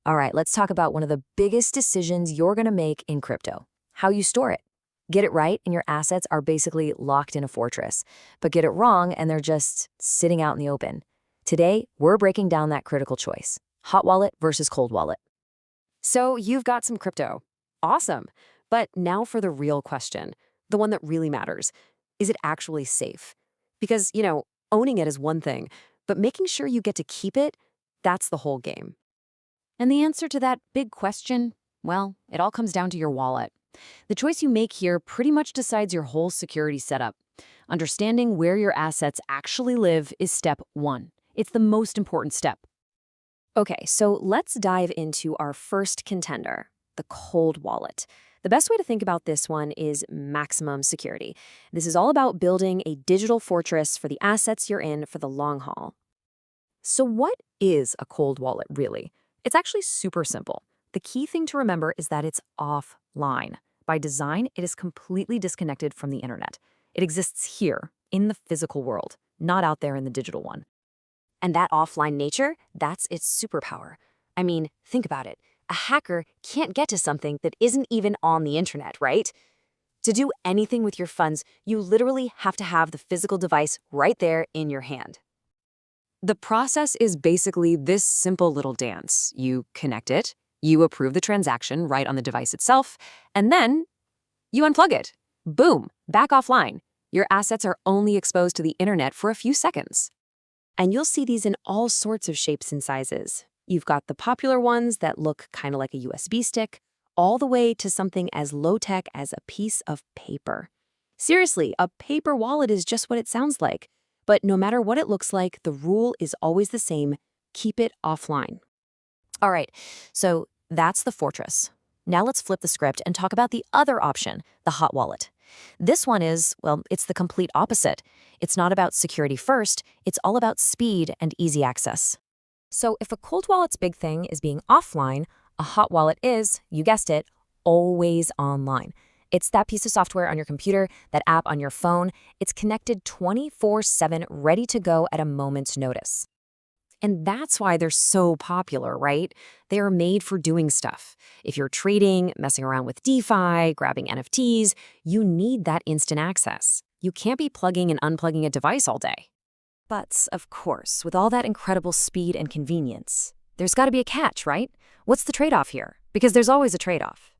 All right, let's talk about one of the biggest decisions you're going to make in crypto: how you store it. Get it right, and your assets are basically locked in a fortress. But get it wrong, and they're just sitting out in the open. Today, we're breaking down that critical choice: hot wallet versus cold wallet. So you've got some crypto. Awesome. But now for the real question, the one that really matters. Is it actually safe? Because, owning it is one thing, but making sure you get to keep it, that's the whole game. And the answer to that big question, well, it all comes down to your wallet. The choice you make here pretty much decides your whole security setup. Understanding where your assets actually live is step one. It's the most important step. Okay, so let's dive into our first contender, the cold wallet. The best way to think about this one is maximum security. This is all about building a digital fortress for the assets you're in for the long haul. So what is a cold wallet really? It's actually super simple. The key thing to remember is that it's offline. By design, it is completely disconnected from the internet. It exists here, in the physical world, not out there in the digital one. And that offline nature, that's its superpower. I mean, think about it. A hacker can't get to something that isn't even on the internet, right? To do anything with your funds, you literally have to have the physical device right there in your hand. The process is basically this simple little dance. You connect it, you approve the transaction right on the device itself, and then you unplug it. Boom, back offline. Your assets are only exposed to the internet for a few seconds. And you'll see these in all sorts of shapes and sizes. You've got the popular ones that look kind of like a USB stick, all the way to something as low-tech as a piece of paper. Seriously, a paper wallet is just what it sounds like. But no matter what it looks like, the rule is always the same: keep it offline. All right, so that's the fortress. Now let's flip the script and talk about the other option, the hot wallet. This one is, well, it's the complete opposite. It's not about security first, it's all about speed and easy access. So if a cold wallet's big thing is being offline, a hot wallet is, you guessed it, always online. It's that piece of software on your computer, that app on your phone. It's connected 24/7, ready to go at a moment's notice. And that's why they're so popular, right? They are made for doing stuff. If you're trading, messing around with DeFi, grabbing NFTs, you need that instant access. You can't be plugging and unplugging a device all day. But, of course, with all that incredible speed and convenience, there's got to be a catch, right? What's the trade-off here? Because there's always a trade-off.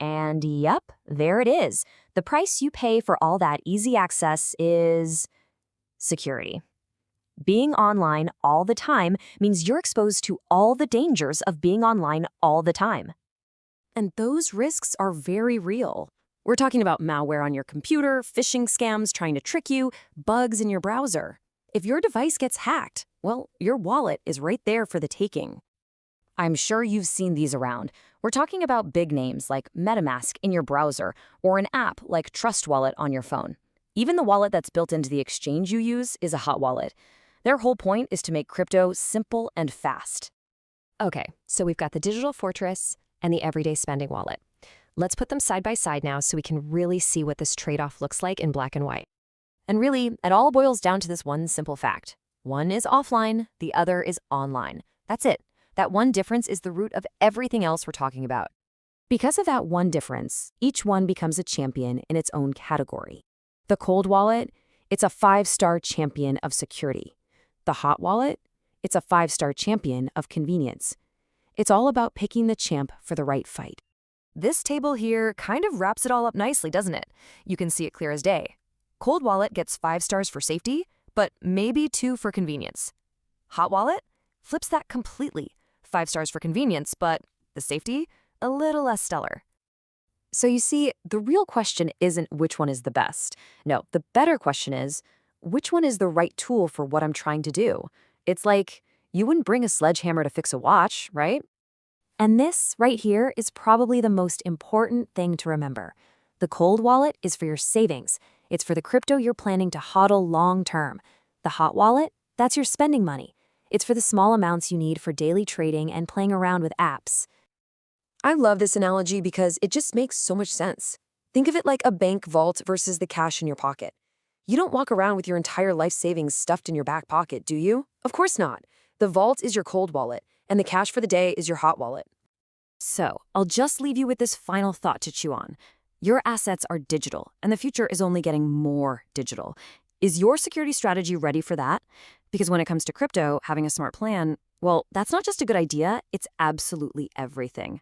And yep, there it is. The price you pay for all that easy access is security. Being online all the time means you're exposed to all the dangers of being online all the time. And those risks are very real. We're talking about malware on your computer, phishing scams trying to trick you, bugs in your browser. If your device gets hacked, well, your wallet is right there for the taking. I'm sure you've seen these around. We're talking about big names like MetaMask in your browser or an app like Trust Wallet on your phone. Even the wallet that's built into the exchange you use is a hot wallet. Their whole point is to make crypto simple and fast. Okay, so we've got the digital fortress and the everyday spending wallet. Let's put them side by side now so we can really see what this trade-off looks like in black and white. And really, it all boils down to this one simple fact. One is offline, the other is online. That's it. That one difference is the root of everything else we're talking about. Because of that one difference, each one becomes a champion in its own category. The cold wallet, it's a 5-star champion of security. The hot wallet, it's a 5-star champion of convenience. It's all about picking the champ for the right fight. This table here kind of wraps it all up nicely, doesn't it? You can see it clear as day. Cold wallet gets 5 stars for safety, but maybe 2 for convenience. Hot wallet flips that completely. 5 stars for convenience, but the safety, a little less stellar. So you see, the real question isn't which one is the best. No, the better question is, which one is the right tool for what I'm trying to do? It's like, you wouldn't bring a sledgehammer to fix a watch, right? And this right here is probably the most important thing to remember. The cold wallet is for your savings. It's for the crypto you're planning to hodl long term. The hot wallet, that's your spending money. It's for the small amounts you need for daily trading and playing around with apps. I love this analogy because it just makes so much sense. Think of it like a bank vault versus the cash in your pocket. You don't walk around with your entire life savings stuffed in your back pocket, do you? Of course not. The vault is your cold wallet, And the cash for the day is your hot wallet. So, I'll just leave you with this final thought to chew on. Your assets are digital, and the future is only getting more digital. Is your security strategy ready for that? Because when it comes to crypto, having a smart plan, well, that's not just a good idea, it's absolutely everything.